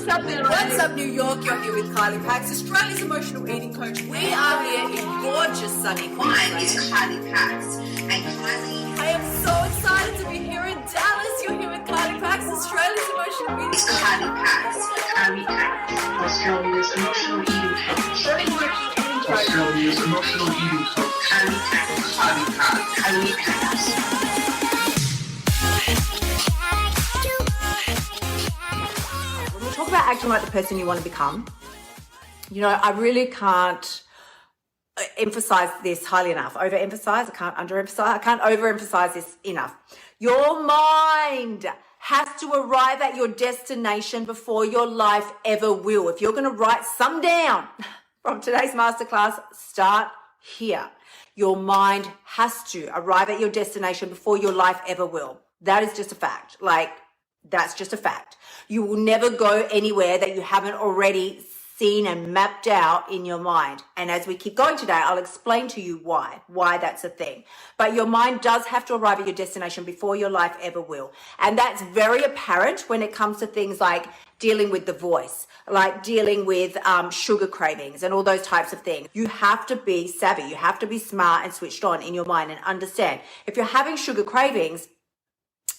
up, What's up, New York? You're here with Kylie Pax, Australia's emotional eating coach. We are here in gorgeous sunny Mine is Queensland. Kylie Pax. And Kylie I am so excited to be here in Dallas. You're here with Kylie Pax, Australia's emotional eating is coach. Kylie Pax. Kylie Pax. Australia's emotional eating coach. Australia's emotional eating coach. Kylie Pax. Kylie Pax. Kylie Pax. When we talk about acting like the person you want to become, you know, I really can't emphasize this highly enough. Overemphasize, I can't underemphasize, I can't overemphasize this enough. Your mind has to arrive at your destination before your life ever will. If you're going to write some down from today's masterclass, start here. Your mind has to arrive at your destination before your life ever will. That is just a fact. That's just a fact. You will never go anywhere that you haven't already seen and mapped out in your mind. And as we keep going today, I'll explain to you why that's a thing. But your mind does have to arrive at your destination before your life ever will. And that's very apparent when it comes to things like dealing with the voice, like dealing with sugar cravings and all those types of things. You have to be savvy. You have to be smart and switched on in your mind and understand. If you're having sugar cravings,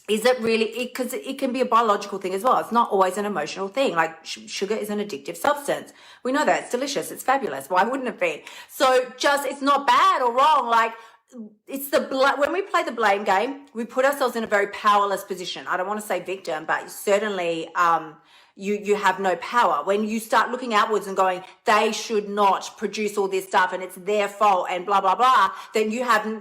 is it really, because it can be a biological thing as well. It's not always an emotional thing. Like sugar is an addictive substance. We know that. It's delicious. It's fabulous. Why wouldn't it be? So it's not bad or wrong. Like it's when we play the blame game, we put ourselves in a very powerless position. I don't want to say victim, but certainly you have no power. When you start looking outwards and going, they should not produce all this stuff and it's their fault and blah, blah, blah, then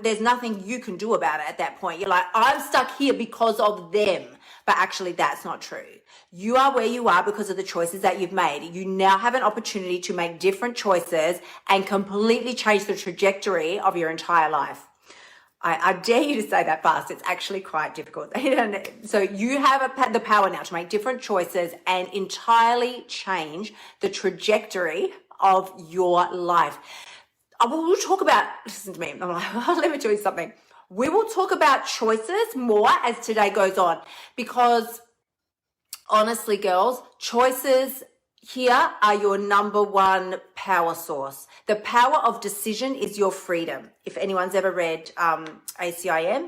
there's nothing you can do about it at that point. You're like, I'm stuck here because of them. But actually that's not true. You are where you are because of the choices that you've made. You now have an opportunity to make different choices and completely change the trajectory of your entire life. I dare you to say that fast. It's actually quite difficult. So you have the power now to make different choices and entirely change the trajectory of your life. We'll talk about, listen to me, let me tell you something. We will talk about choices more as today goes on because honestly, girls, choices here are your number one power source. The power of decision is your freedom. If anyone's ever read ACIM,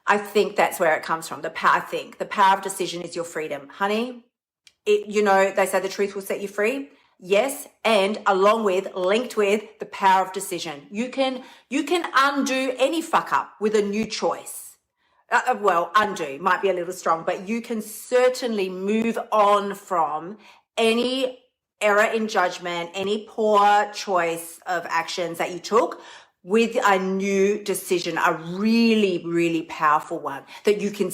I think that's where it comes from. The power of decision is your freedom. Honey, they say the truth will set you free. Yes, and linked with the power of decision. You can undo any fuck up with a new choice. Undo might be a little strong, but you can certainly move on from any error in judgment, any poor choice of actions that you took with a new decision, a really, really powerful one that you can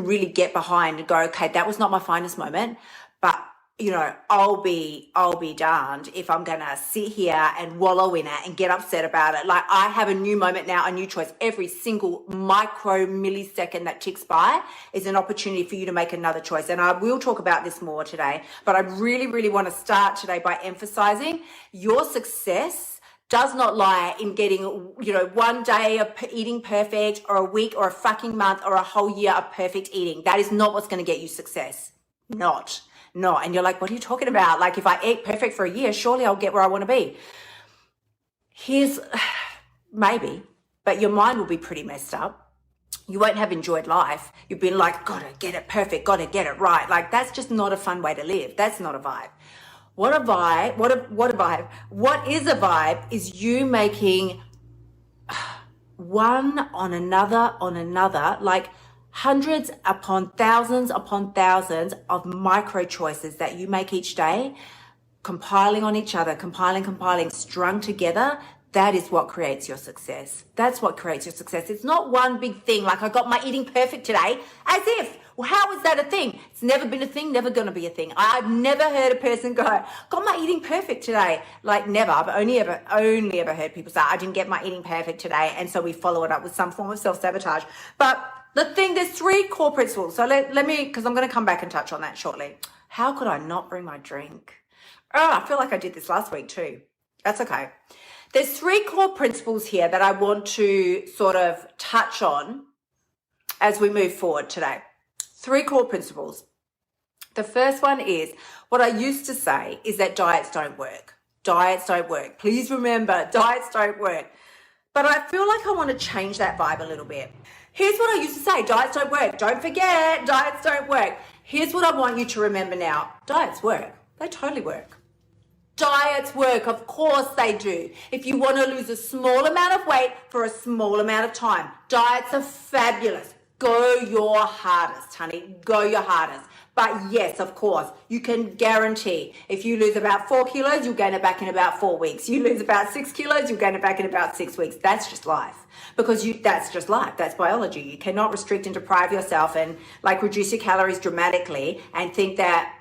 really get behind and go, okay, that was not my finest moment, but I'll be darned if I'm going to sit here and wallow in it and get upset about it. Like I have a new moment now, a new choice. Every single micro millisecond that ticks by is an opportunity for you to make another choice. And I will talk about this more today, but I really, really want to start today by emphasizing your success does not lie in getting, one day of eating perfect or a week or a fucking month or a whole year of perfect eating. That is not what's going to get you success. No, and you're like, what are you talking about? Like if I eat perfect for a year, surely I'll get where I want to be. Maybe, but your mind will be pretty messed up. You won't have enjoyed life. You've been like, gotta get it perfect, gotta get it right. Like that's just not a fun way to live. That's not a vibe. What is a vibe is you making one on another, like hundreds upon thousands of micro choices that you make each day, compiling on each other, compiling, strung together. That is what creates your success. That's what creates your success. It's not one big thing like I got my eating perfect today, as if, well, how is that a thing? It's never been a thing, never going to be a thing. I've never heard a person go, got my eating perfect today. Like never. I've only ever heard people say, I didn't get my eating perfect today. And so we follow it up with some form of self-sabotage. But there's 3 core principles. So let me, because I'm going to come back and touch on that shortly. How could I not bring my drink? Oh, I feel like I did this last week too. That's okay. There's 3 core principles here that I want to sort of touch on as we move forward today. 3 core principles. The first one is, what I used to say is that diets don't work. Diets don't work. Please remember, diets don't work. But I feel like I want to change that vibe a little bit. Here's what I used to say, diets don't work. Don't forget, diets don't work. Here's what I want you to remember now. Diets work. They totally work. Diets work, of course they do. If you want to lose a small amount of weight for a small amount of time, diets are fabulous. Go your hardest, honey. Go your hardest. But yes, of course, you can guarantee if you lose about 4 kilos, you'll gain it back in about 4 weeks. You lose about 6 kilos, you'll gain it back in about 6 weeks. That's just life. Because that's just life. That's biology. You cannot restrict and deprive yourself and like reduce your calories dramatically and think that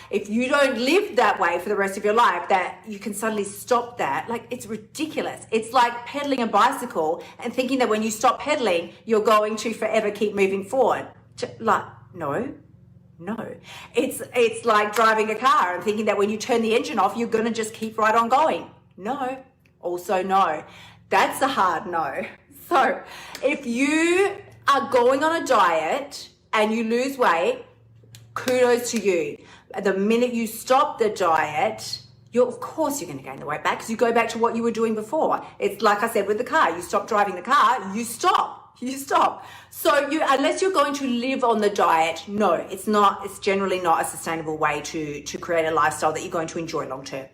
if you don't live that way for the rest of your life, that you can suddenly stop that. Like, it's ridiculous. It's like pedaling a bicycle and thinking that when you stop pedaling, you're going to forever keep moving forward. Like, no. It's like driving a car and thinking that when you turn the engine off, you're going to just keep right on going. No. Also no. That's a hard no. So if you are going on a diet and you lose weight, kudos to you. The minute you stop the diet, of course you're going to gain the weight back because you go back to what you were doing before. It's like I said with the car. You stop driving the car, you stop. So unless you're going to live on the diet, no, it's generally not a sustainable way to create a lifestyle that you're going to enjoy long term.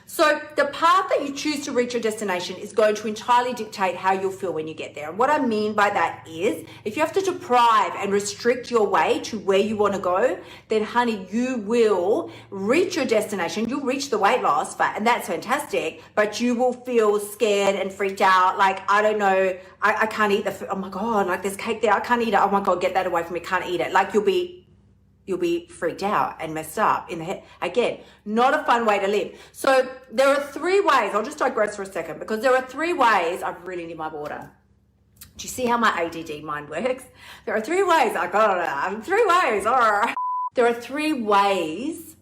So the path that you choose to reach your destination is going to entirely dictate how you'll feel when you get there. And what I mean by that is if you have to deprive and restrict your way to where you want to go, then honey, you will reach your destination. You'll reach the weight loss, and that's fantastic, but you will feel scared and freaked out. Like, I don't know, I can't eat the food. Oh my God, like there's cake there. I can't eat it. Oh my God, get that away from me. Can't eat it. Like you'll be freaked out and messed up in the head. Again, not a fun way to live. So there are 3 ways. I'll just digress for a second because there are 3 ways. I really need my water. Do you see how my ADD mind works? There are 3 ways. I got it. 3 ways. There are 3 ways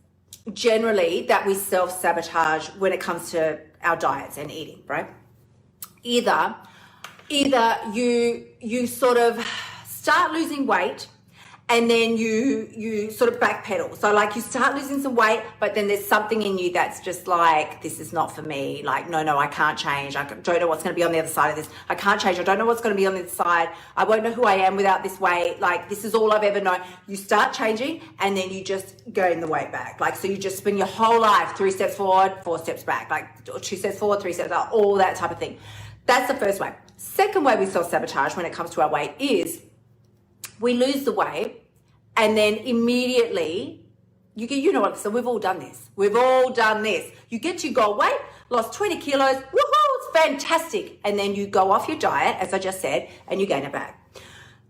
generally that we self-sabotage when it comes to our diets and eating, right? Either you sort of start losing weight and then you sort of backpedal. So like you start losing some weight, but then there's something in you that's just like, this is not for me. Like, no, I can't change. I don't know what's going to be on the other side of this. I can't change. I don't know what's going to be on the other side. I won't know who I am without this weight. Like, this is all I've ever known. You start changing and then you just gain the weight back. Like, so you just spend your whole life 3 steps forward, 4 steps back, like 2 steps forward, 3 steps back, all that type of thing. That's the first way. Second way we self-sabotage when it comes to our weight is we lose the weight and then immediately you know what, so we've all done this. You get to your goal weight, lost 20 kilos, woohoo, it's fantastic. And then you go off your diet, as I just said, and you gain it back.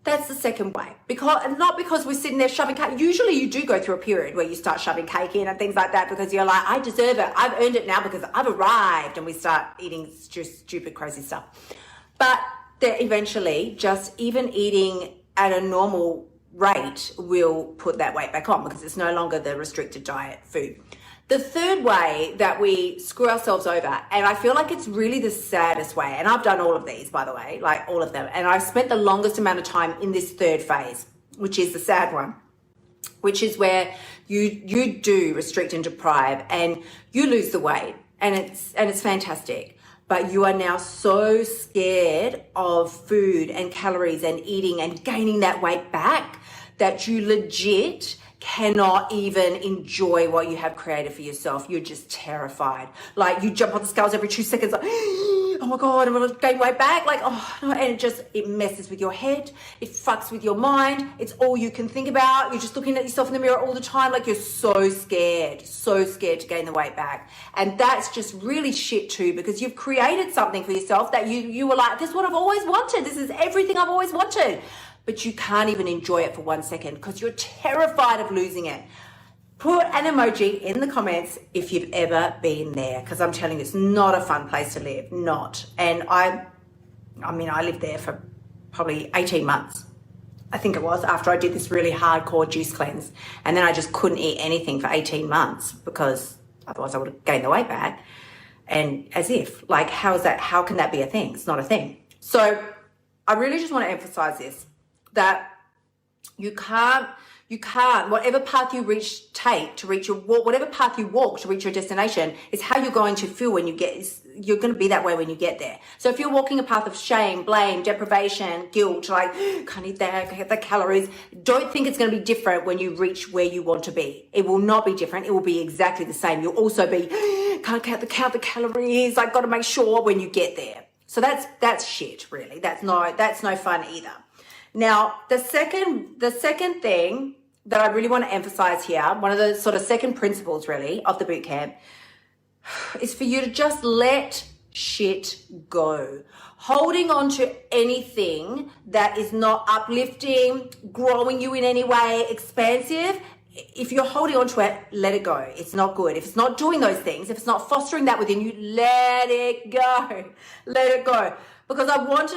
That's the second way. Not because we're sitting there shoving cake. Usually you do go through a period where you start shoving cake in and things like that because you're like, I deserve it. I've earned it now because I've arrived. And we start eating stupid, crazy stuff. But eventually, just even eating at a normal rate will put that weight back on because it's no longer the restricted diet food. The third way that we screw ourselves over, and I feel like it's really the saddest way, and I've done all of these, by the way, like all of them, and I've spent the longest amount of time in this third phase, which is the sad one, which is where you do restrict and deprive and you lose the weight, and it's fantastic. But you are now so scared of food and calories and eating and gaining that weight back that you legit cannot even enjoy what you have created for yourself. You're just terrified. Like you jump on the scales every 2 seconds, like, oh my God, I'm gonna gain weight back. Like, oh no, and it messes with your head. It fucks with your mind. It's all you can think about. You're just looking at yourself in the mirror all the time. Like you're so scared to gain the weight back. And that's just really shit too, because you've created something for yourself that you were like, this is what I've always wanted. This is everything I've always wanted. But you can't even enjoy it for 1 second because you're terrified of losing it. Put an emoji in the comments if you've ever been there, because I'm telling you, it's not a fun place to live, not. And I lived there for probably 18 months. I think it was, after I did this really hardcore juice cleanse. And then I just couldn't eat anything for 18 months because otherwise I would have gained the weight back. And as if, like, how can that be a thing? It's not a thing. So I really just want to emphasize this, that you can't You can't. Whatever path you take to reach whatever path you walk to reach your destination is how you're going to feel when you're going to be that way when you get there. So if you're walking a path of shame, blame, deprivation, guilt, like, can't eat that, can't get the calories, don't think it's going to be different when you reach where you want to be. It will not be different. It will be exactly the same. You'll also be, can't count the calories. I've got to make sure when you get there. So that's shit, really. That's no fun either. Now, the second thing that I really want to emphasize here, one of the sort of second principles really of the boot camp, is for you to just let shit go. Holding on to anything that is not uplifting, growing you in any way, expansive, if you're holding on to it, let it go. It's not good. If it's not doing those things, if it's not fostering that within you, let it go. Let it go. Because I want to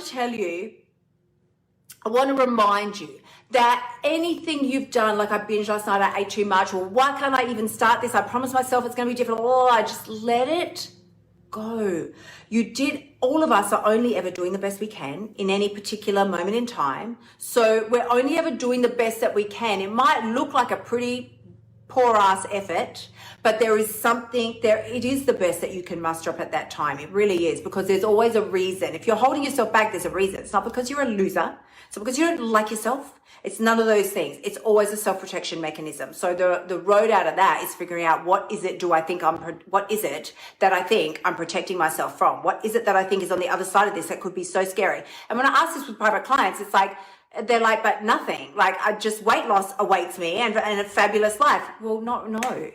remind you that anything you've done, like I binged last night, I ate too much, or why can't I even start this? I promised myself it's going to be different. Oh, I just let it go. All of us are only ever doing the best we can in any particular moment in time. So we're only ever doing the best that we can. It might look like a pretty poor ass effort, but it is the best that you can muster up at that time. It really is, because there's always a reason. If you're holding yourself back, there's a reason. It's not because you're a loser. It's not because you don't like yourself. It's none of those things. It's always a self-protection mechanism. So the road out of that is figuring out what is it that I think I'm protecting myself from? What is it that I think is on the other side of this that could be so scary? And when I ask this with private clients, it's like, they're like, but nothing. Like, I just weight loss awaits me and a fabulous life. Well, no.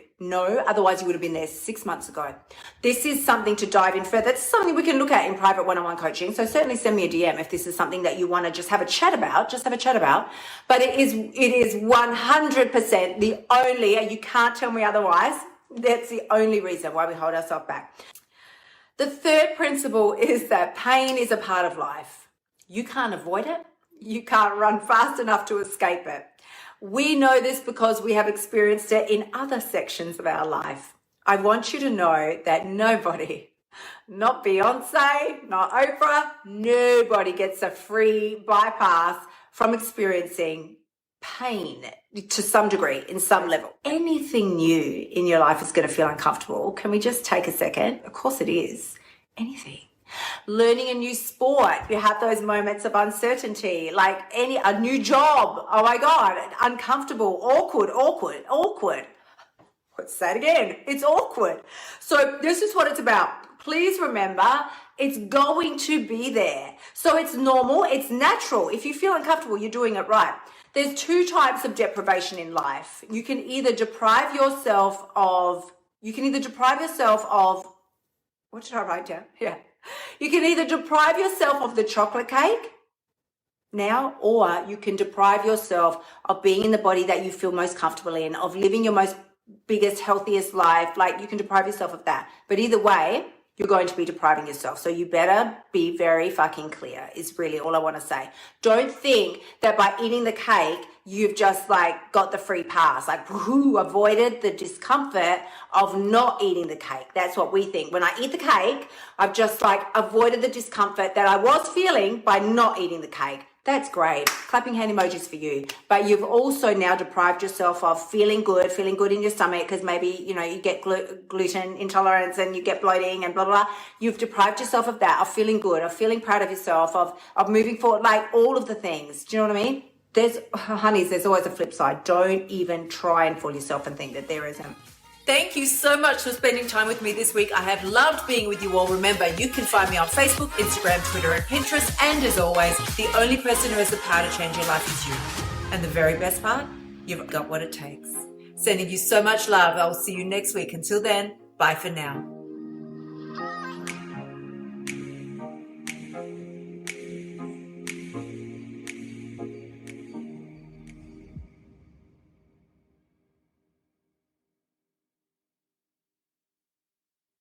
Otherwise, you would have been there 6 months ago. This is something to dive in further. It's something we can look at in private one-on-one coaching. So certainly send me a DM if this is something that you want to just have a chat about. But it is 100% the only, and you can't tell me otherwise, that's the only reason why we hold ourselves back. The third principle is that pain is a part of life. You can't avoid it. You can't run fast enough to escape it. We know this because we have experienced it in other sections of our life. I want you to know that nobody, not Beyonce, not Oprah, nobody gets a free bypass from experiencing pain to some degree, in some level. Anything new in your life is going to feel uncomfortable. Can we just take a second? Of course it is. Anything. Learning a new sport, you have those moments of uncertainty, like a new job. Oh my God, uncomfortable, awkward. Let's say it again. It's awkward. So this is what it's about. Please remember, it's going to be there. So it's normal, it's natural. If you feel uncomfortable, you're doing it right. There's two types of deprivation in life. You can either deprive yourself of, what did I write down? Yeah. You can either deprive yourself of the chocolate cake now, or you can deprive yourself of being in the body that you feel most comfortable in, of living your most biggest, healthiest life. Like, you can deprive yourself of that. But either way, you're going to be depriving yourself. So you better be very fucking clear, is really all I want to say. Don't think that by eating the cake, you've just like got the free pass, like avoided the discomfort of not eating the cake. That's what we think. When I eat the cake, I've just like avoided the discomfort that I was feeling by not eating the cake. That's great. Clapping hand emojis for you. But you've also now deprived yourself of feeling good in your stomach, because maybe, you get gluten intolerance and you get bloating and blah, blah, blah. You've deprived yourself of that, of feeling good, of feeling proud of yourself, of moving forward, like all of the things. Do you know what I mean? There's always a flip side. Don't even try and fool yourself and think that there isn't. Thank you so much for spending time with me this week. I have loved being with you all. Remember, you can find me on Facebook, Instagram, Twitter, and Pinterest. And as always, the only person who has the power to change your life is you. And the very best part, you've got what it takes. Sending you so much love. I will see you next week. Until then, bye for now.